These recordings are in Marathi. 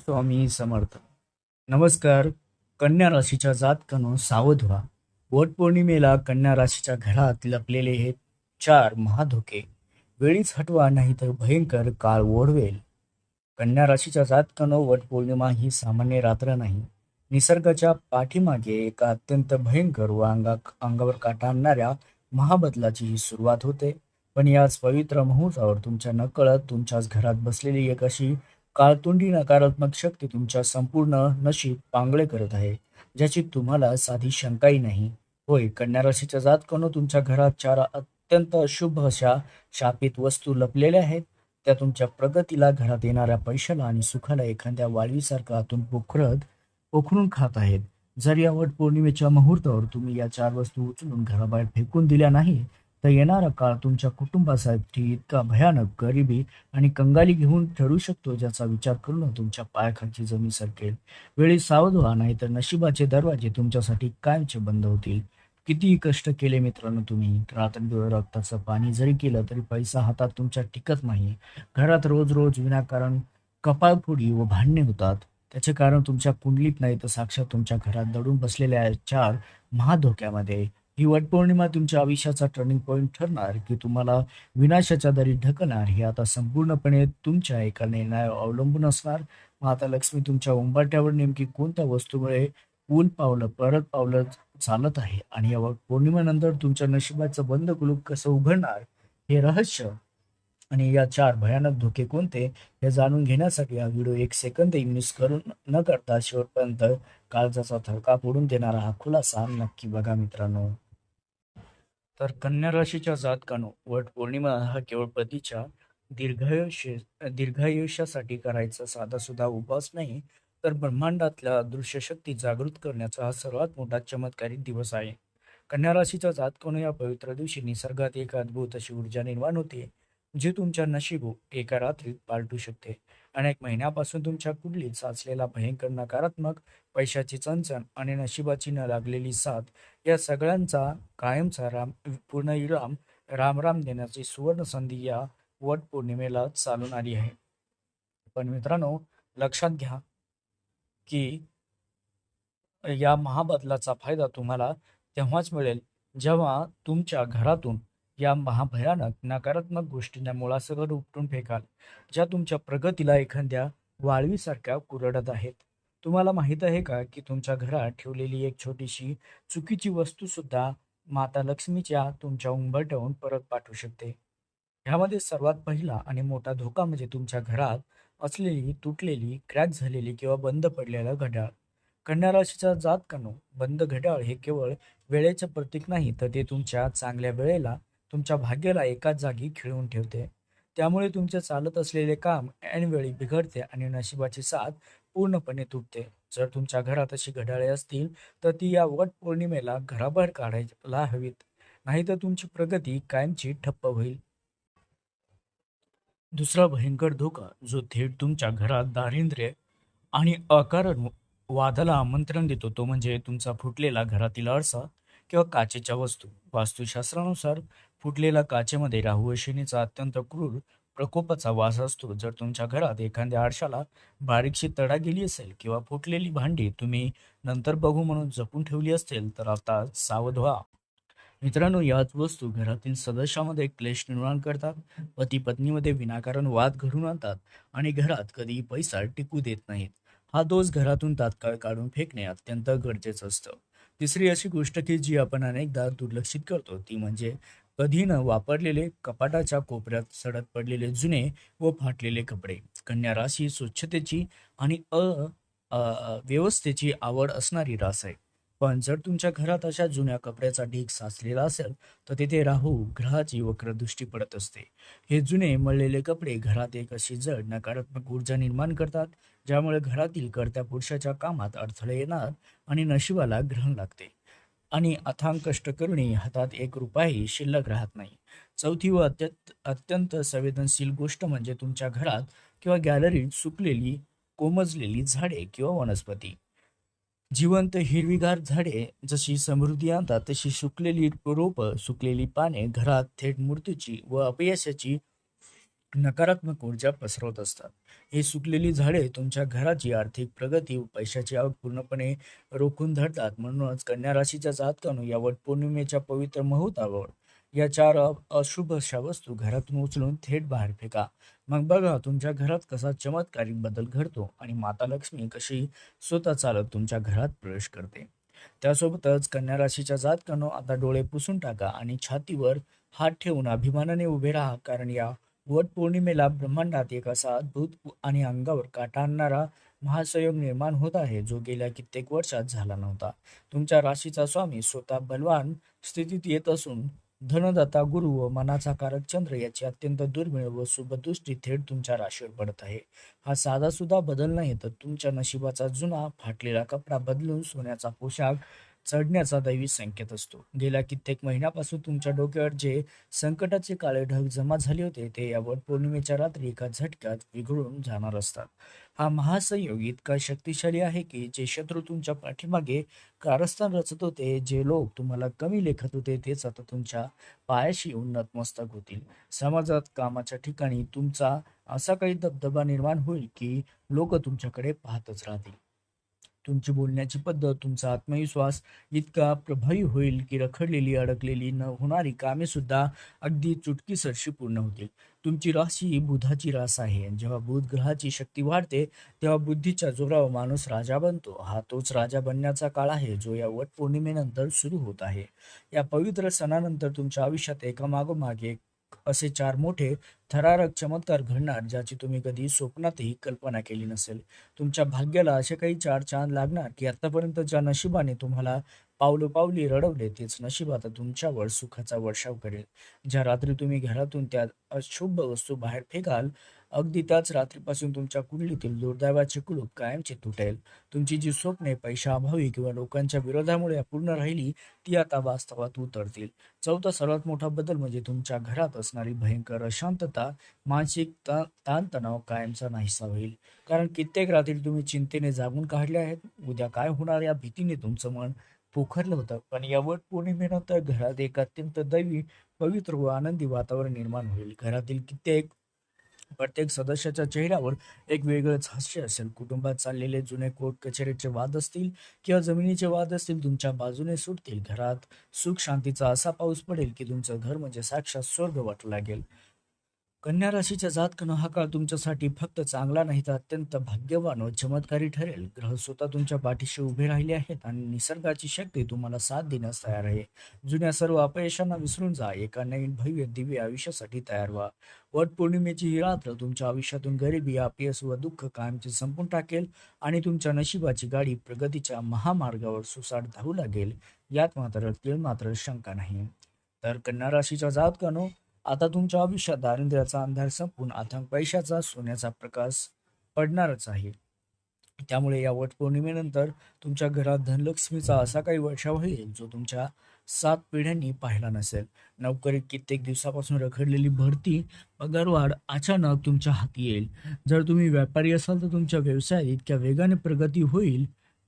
स्वामी समर्थ. नमस्कार. कन्या राशीच्या जातकानो सावध व्हा. वटपौर्णिमेला कन्या राशीच्या घरात लपलेले हे चार महाधोके वेळीच हटवा, नाहीतर भयंकर काळ ओढवेल. कन्या राशीच्या जातकानो, वटपौर्णिमा ही सामान्य रात्र नाही. निसर्गाच्या पाठीमागे एका अत्यंत भयंकर व अंगावर काटा आणणाऱ्या महाबदलाची ही सुरुवात होते. पण याच पवित्र मुहूर्तावर तुमच्या नकळत तुमच्याच घरात बसलेली एक अशी काळतोंडी नकारात्मक शक्ती तुमच्या संपूर्ण नशीब पांगळे करत आहे, ज्याची तुम्हाला साधी शंकाही नाही. होय, कन्या राशीच्या जातकानो, तुमच्या घरात चार अत्यंत अशुभ अशा शापित वस्तू लपलेल्या आहेत. त्या तुमच्या प्रगतीला, घरात येणाऱ्या पैशाला आणि सुखाला एखाद्या वाळवीसारखं आतून पोखरून खात आहेत. जर या वट पौर्णिमेच्या मुहूर्तावर तुम्ही या चार वस्तू उचलून घराबाहेर फेकून दिल्या नाही, तर येणारा काळ तुमच्या कुटुंबासाठी इतका भयानक, गरिबी आणि कंगाली घेऊन ठरू शकतो, ज्याचा विचार करून तुमच्या पायाखालची जमीन सरकेल. वेळी सावध व्हा, नाही तर नशिबाचे दरवाजे तुमच्यासाठी कायमचे बंद होतील. कितीही कष्ट केले मित्रांनो, तुम्ही रात्रंदिवस रक्ताचं पाणी जरी केलं तरी पैसा हातात तुमच्या टिकत नाही. घरात रोज रोज विनाकारण कपाळफोडी व भांडणे होतात. त्याचे कारण तुमच्या कुंडलीत नाही, तर साक्षात तुमच्या घरात दडून बसलेल्या या चार महाधोक्यामध्ये. ही वटपौर्णिमा तुमच्या आयुष्याचा टर्निंग पॉईंट ठरणार, की तुम्हाला विनाशाच्या दारी ढकलणार, हे आता संपूर्णपणे तुमच्या एका निर्णयावर अवलंबून असणार. माता लक्ष्मी तुमच्या उंबरठ्यावर नेमकी कोणत्या वस्तूमुळे परत पावलं चालत आहे, आणि या पौर्णिमेनंतर तुमच्या नशिबाचं बंद कुलूप कसं उघडणार, हे रहस्य आणि या चार भयानक धोके कोणते, हे जाणून घेण्यासाठी हा व्हिडिओ एक सेकंदही मिस करून न करता शेवटपर्यंत काळजाचा थरका फोडून देणारा हा खुलासा नक्की बघा मित्रांनो. तर कन्या राशीच्या जातकानो, वट पौर्णिमा हा केवळ पतीच्या दीर्घायुष्यासाठी करायचा साधासुद्धा उपास नाही, तर ब्रह्मांडातल्या दृश्य शक्ती जागृत करण्याचा हा सर्वात मोठा चमत्कारिक दिवस आहे. कन्या राशीच्या जातकानो, या पवित्र दिवशी निसर्गात एक अद्भुत अशी ऊर्जा निर्माण होते, जी तुमच्या नशीब एका रात्रीत पालटू शकते. अनेक महिन्यापासून तुमच्या कुंडलीत साचलेला भयंकर नकारात्मक, पैशाची चणचण आणि नशिबाची न लागलेली साथ, या सगळ्यांचा कायमचा पूर्णविराम राम देण्याची सुवर्ण संधी या वट पौर्णिमेला चालून आली आहे. पण मित्रांनो, लक्षात घ्या की या महाबदलाचा फायदा तुम्हाला तेव्हाच मिळेल, जेव्हा तुमच्या घरातून या महाभयानक नकारात्मक गोष्टींना मुळासकट उपटून फेकाल, ज्या तुमच्या प्रगतीला एखाद्या वाळवीसारख्या कुरडत आहेत. तुम्हाला माहीत आहे का, की तुमच्या घरात ठेवलेली एक छोटीशी चुकीची वस्तू सुद्धा माता लक्ष्मीच्या तुमच्या उंबरठ्यावरून परत पाठवू शकते. ह्यामध्ये सर्वात पहिला आणि मोठा धोका म्हणजे तुमच्या घरात असलेली तुटलेली, क्रॅक झालेली किंवा बंद पडलेलं घड्याळ. कन्या राशीच्या जातकानो, बंद घड्याळ हे केवळ वेळेचे प्रतीक नाही, तर ते तुमच्या चांगल्या वेळेला, तुमच्या भाग्याला एकाच जागी खिळवून ठेवते. त्यामुळे तुमचे चालत असलेले काम ऐनवेळी बिघडते आणि नशिबाची साथ पूर्णपणे तुटते. जर तुमच्या घरात अशी घड्याळे असतील, तर ती या वट पौर्णिमेला घराबाहेर काढायला हवीत, नाहीतर तुमची प्रगती कायमची ठप्प होईल. दुसरा भयंकर धोका, जो थेट तुमच्या घरात दारिद्र्य आणि अकारण वादाला आमंत्रण देतो, तो म्हणजे तुमचा फुटलेला घरातील आरसा किंवा काचेच्या वस्तू. वास्तुशास्त्रानुसार फुटलेला काचेमध्ये राहू व शनीचा अत्यंत क्रूर प्रकोपाचा वास असतो. जर तुमच्या घरात एखाद्या आरशाला बारीकशी तडा गेली असेल, किंवा फुटलेली भांडी तुम्ही नंतर बघू म्हणून जपून ठेवली असेल, तर आता सावध व्हा. मित्रांनो, याच वस्तू घरातील सदस्यामध्ये क्लेश निर्माण करतात, पती पत्नीमध्ये विनाकारण वाद घडून आणतात आणि घरात कधीही पैसा टिकू देत नाहीत. हा दोष घरातून तात्काळ काढून फेकणे अत्यंत गरजेचं असतं. तिसरी अशी गोष्ट की जी आपण अनेकदा दुर्लक्षित करतो, ती म्हणजे कधी न वापरलेले, कपाटाच्या कोपऱ्यात सडत पडलेले जुने व फाटलेले कपडे. कन्या राशी स्वच्छतेची आणि व्यवस्थेची आवड असणारी रास आहे. पण जर तुमच्या घरात अशा जुन्या कपड्याचा ढीग साचलेला असेल, तर तिथे राहू ग्रहाची वक्रदृष्टी पडत असते. हे जुने मळलेले कपडे घरात एक अशी जड नकारात्मक ऊर्जा निर्माण करतात, ज्यामुळे घरातील कर्त्या पुरुषाच्या कामात अडथळे येणार आणि नशिबाला ग्रहण लागते. आणि अथांग कष्ट करूनही हातात एक रुपयाही शिल्लक राहत नाही. चौथी व अत्यंत संवेदनशील गोष्ट म्हणजे तुमच्या घरात किंवा गॅलरीत सुकलेली, कोमजलेली झाडे किंवा वनस्पती. जिवंत हिरवीगार झाडे जशी समृद्धी आणतात, तशी सुकलेली रोपं, सुकलेली पाने घरात थेट मृत्यूची व अपयशाची नकारात्मक ऊर्जा पसरवत असतात. ही सुकलेली झाडे तुमच्या घराची आर्थिक प्रगती व पैशाची आवक पूर्णपणे रोखून धरतात. म्हणूनच कन्या राशीच्या जातकांनो या वटपौर्णिमेच्या पवित्र मुहूर्तावर या चार अशुभ अशा वस्तू घरातून उचलून थेट बाहेर फेका. मग बघा तुमच्या घरात कसा चमत्कारिक बदल घडतो आणि माता लक्ष्मी कशी स्वतः चालत तुमच्या घरात प्रवेश करते. त्यासोबतच कन्या राशीच्या जातकांनो आता डोळे पुसून टाका आणि छातीवर हात ठेवून अभिमानाने उभे राहा, कारण या वट पौर्णिमेला ब्रह्मांडात एक असा अद्भुत आणि अंगावर काटा आणणारा महासंयोग निर्माण होत आहे, जो गेल्या कित्येक वर्षात झाला नव्हता. तुमच्या राशीचा स्वामी स्वतः बलवान स्थितीत येत असून धनदाता गुरु व मनाचा कारक चंद्र याची अत्यंत दुर्मिळ व शुभदृष्टी थेट तुमच्या राशीवर पडत आहे. हा साधा सुद्धा बदल नाही, तर तुमच्या नशिबाचा जुना फाटलेला कपडा बदलून सोन्याचा पोशाख चढण्याचा दैवी संकेत असतो. गेल्या कित्येक महिन्यापासून तुमच्या डोक्यावर जे संकटाचे काळे ढग जमा झाले होते, ते या वटपौर्णिमेच्या रात्री एका झटक्यात विघळून जाणार असतात. हा महासंयोग इतका शक्तिशाली आहे की जे शत्रू तुमच्या पाठीमागे कारस्थान रचत होते, जे लोक तुम्हाला कमी लेखत होते, तेच आता तुमच्या पायाशी येऊन नतमस्तक होतील. समाजात, कामाच्या ठिकाणी तुमचा असा काही दबदबा निर्माण होईल की लोक तुमच्याकडे पाहतच राहतील. तुमची बोलण्याची पद्धत, तुमचा आत्मविश्वास इतका प्रभावी होईल की रखडलेली, अडकलेली न होणारी कामे सुद्धा अगदी चुटकीसरशी पूर्ण होतील. तुमची राशी ही बुधाची रास आहे. जेव्हा बुध ग्रहाची शक्ती वाढते, तेव्हा बुद्धीच्या जोरावर माणूस राजा बनतो. हा तोच राजा बनण्याचा काळ आहे, जो या वट पौर्णिमेनंतर सुरू होत आहे. या पवित्र सणानंतर तुमच्या आयुष्यात एकामागोमाग एक असे चार मोठे थरारक चमत्कार घडणार, ज्याची तुम्ही कधी स्वप्नातही कल्पना केली नसेल. तुमच्या भाग्याला असे काही चार चांद लागणार की आतापर्यंत ज्या नशिबाने तुम्हाला पावलोपावली रडवले, तेच नशीब आता तुमच्यावर सुखाचा वर्षाव करेल. ज्या रात्री तुम्ही घरातून त्या अशुभ वस्तू बाहेर फेकाल, अगदी त्याच रात्रीपासून तुमच्या कुंडलीतील दुर्दैवाचे कुलूप कायमचे तुटेल. तुमची जी स्वप्ने पैशाअभावी किंवा लोकांच्या विरोधामुळे अपूर्ण राहिली, ती आता वास्तवात उतरतील. चौथा सर्वात मोठा बदल म्हणजे तुमच्या घरात असणारी भयंकर अशांतता, मानसिक ताणतणाव कायमचा नाहीसा होईल. कारण कित्येक रात्री तुम्ही चिंतेने जागून काढल्या आहेत. उद्या काय होणार या भीतीने तुमचं मन पोखरलं होतं. पण या वट पौर्णिमेनंतर घरात एक अत्यंत दैवी, पवित्र व आनंदी वातावरण निर्माण होईल. घरातील प्रत्येक सदस्याच्या चेहऱ्यावर एक वेगळंच हास्य असेल. कुटुंबात चाललेले जुने कोर्ट कचेरीचे वाद असतील किंवा जमिनीचे वाद असतील, तुमच्या बाजूने सुटतील. घरात सुख शांतीचा असा पाऊस पडेल की तुमचं घर म्हणजे साक्षात स्वर्ग वाटू लागेल. कन्या राशीच्या जातकांनो हा काळ तुमच्यासाठी फक्त चांगला नाही, तर अत्यंत भाग्यवान व चमत्कारी ठरेल. ग्रह स्वतः तुमच्या पाठीशी उभे राहिले आहेत आणि निसर्गाची शक्ती तुम्हाला साथ देण्यास तयार आहे. जुन्या सर्व अपयशांना विसरून जा. एका नवीन भव्य दिव्य आयुष्यासाठी तयार व्हा. वट पौर्णिमेची ही रात्र तुमच्या आयुष्यातून गरिबी, अपयश व दुःख कायमचे संपून टाकेल आणि तुमच्या नशिबाची गाडी प्रगतीच्या महामार्गावर सुसाट धावू लागेल. यात मात्र शंका नाही. तर कन्या राशीच्या जातकांनो, आता तुमच्या आयुष्यात दारिद्र्याचा अंधार संपून अथांग पैशाचा, सोन्याचा प्रकाश पडणारच आहे. त्यामुळे या वटपौर्णिमेनंतर तुमच्या घरात धनलक्ष्मीचा असा काही वर्षाव होईल, जो तुमच्या 7 पिढ्यांनी पाहिला नसेल. नोकरीत कित्येक दिवसापासून रखडलेली भरती, पगारवाढ अचानक तुमच्या हाती येईल. जर तुम्ही व्यापारी असाल तर तुमच्या व्यवसायात इतक्या वेगाने प्रगती होईल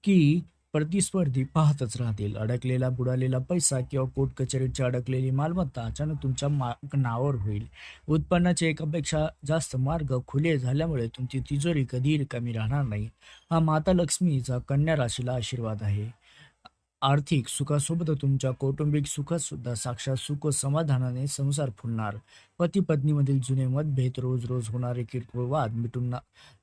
की प्रतिस्पर्धी पाहतच राहतील. अडकलेला बुडालेला पैसा किंवा कोर्ट कचेरीची अडकलेली मालमत्ता अचानक तुमच्या नावावर होईल. उत्पन्नाचे एकापेक्षा जास्त मार्ग खुले झाल्यामुळे तुमची तिजोरी कधीही रिकामी राहणार नाही. हा माता लक्ष्मीचा कन्या राशीला आशीर्वाद आहे. आर्थिक सुखासोबत तुमच्या कौटुंबिक सुखात सुद्धा साक्षात सुख व समाधानाने संसार फुलणार. पती पत्नीमधील जुने मतभेद, रोज रोज होणारे किरकोळ वाद मिटून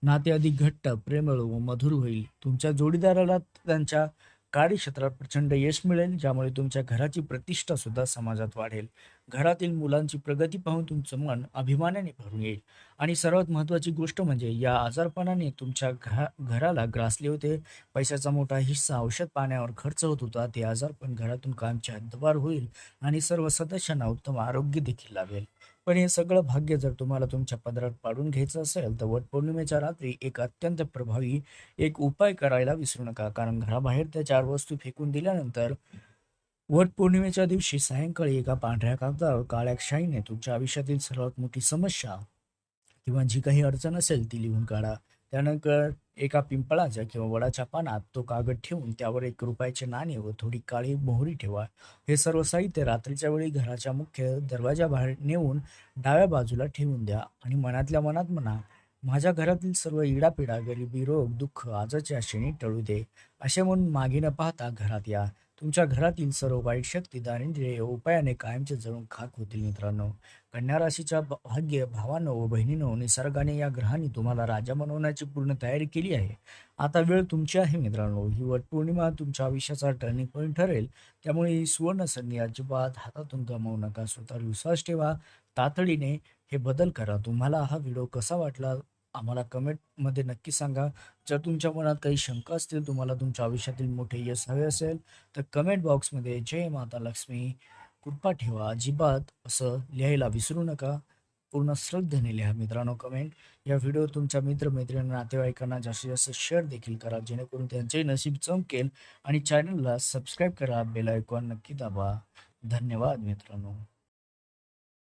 नाते अधिक घट्ट, प्रेमळ व मधुर होईल. तुमच्या जोडीदाराला त्यांच्या कार्यक्षेत्रात प्रचंड यश मिळेल, ज्यामुळे तुमच्या घराची प्रतिष्ठा सुद्धा समाजात वाढेल. घरातील मुलांची प्रगती पाहून तुमचं मन अभिमानाने भरून येईल. आणि सर्वात महत्त्वाची गोष्ट म्हणजे या आजारपणाने तुमच्या घराला ग्रासले होते. पैशाचा मोठा हिस्सा औषध पाण्यावर खर्च होत होता. ते आजारपण घरातून कायमचे हद्दपार होईल आणि सर्व सदस्यांना उत्तम आरोग्य देखील लाभेल. पण हे सगळं भाग्य जर तुम्हाला तुमच्या पदरात पाडून घ्यायचं असेल, तर वटपौर्णिमेच्या रात्री एक अत्यंत प्रभावी उपाय करायला विसरू नका. कारण घराबाहेर त्या 4 वस्तू फेकून दिल्यानंतर वटपौर्णिमेच्या दिवशी सायंकाळी एका पांढऱ्या कागदावर काळ्या शाईने तुमच्या आयुष्यातील सर्वात मोठी समस्या किंवा जी काही अडचण असेल ती लिहून काढा. त्यानंतर एका पिंपळाच्या किंवा वडाच्या पानात तो कागद ठेवून त्यावर ₹1 नाणे व थोडी काळी मोहरी ठेवा. हे सर्व साहित्य रात्रीच्या वेळी घराच्या मुख्य दरवाजाबाहेर नेऊन डाव्या बाजूला ठेवून द्या आणि मनातल्या मनात म्हणा, माझ्या घरातील सर्व इडापिडा, गरिबी, रोग, दुःख आजच्या क्षणी टळू दे. असे म्हणून मागे न पाहता घरात या. तुमच्या घरातील सर्व वाईट शक्ती, दारिद्र्य या उपायाने कायमचे जळून खाक होतील. मित्रांनो, कन्या राशीच्या भाग्य भावांनो व बहिणींनो, निसर्गाने या ग्रहांनी तुम्हाला राजा बनवण्याची पूर्ण तयारी केली आहे. आता वेळ तुमची आहे मित्रांनो. ही वटपौर्णिमा तुमच्या आयुष्याचा टर्निंग पॉईंट ठरेल. त्यामुळे ही सुवर्ण संधी अजिबात हातातून गमावू नका. स्वतःवर विश्वास ठेवा. तातडीने हे बदल करा. तुम्हाला हा व्हिडिओ कसा वाटला आम्हाला कमेंटमध्ये नक्की सांगा. जर तुमच्या मनात काही शंका असतील, तुम्हाला तुमच्या आयुष्यातील मोठे यश हवे असेल, तर कमेंट बॉक्समध्ये जय माता लक्ष्मी कृपा ठेवा. अजिबात असं लिहायला विसरू नका. पूर्ण श्रद्धेने लिहा मित्रांनो कमेंट. या व्हिडिओ तुमच्या मित्रमैत्रिणींना, नातेवाईकांना जास्तीत जास्त शेअर देखील करा, जेणेकरून त्यांचेही नशीब चमकेल. आणि चॅनलला सबस्क्राईब करा, बेल आयकॉन नक्की दाबा. धन्यवाद मित्रांनो.